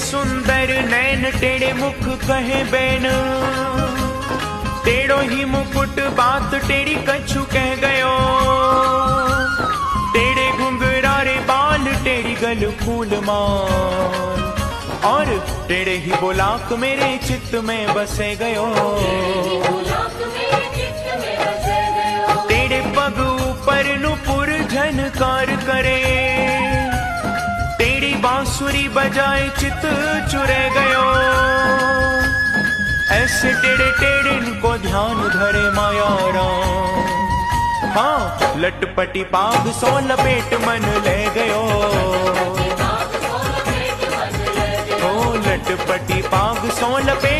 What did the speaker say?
सुंदर नैन टेढ़े मुख कहे बैन, टेढ़ो ही मुकुट बात टेढ़ी कछु कह गयो, टेढ़े घुंघरारे बाल टेढ़ी गल फूल माल, और टेढ़े ही बोलाक मेरे चित्त में बसे गयो। टेढ़े पग ऊपर नुपुर झनकार करे, टेढ़ी बांसुरी बजाए चित चुरे गयो। ऐसे टेढ़े टेढ़े इनको ध्यान धरे माया राम, हाँ लटपटी पाग सो लपेट मन ले गयो। ओ लटपटी पाग सो लपेट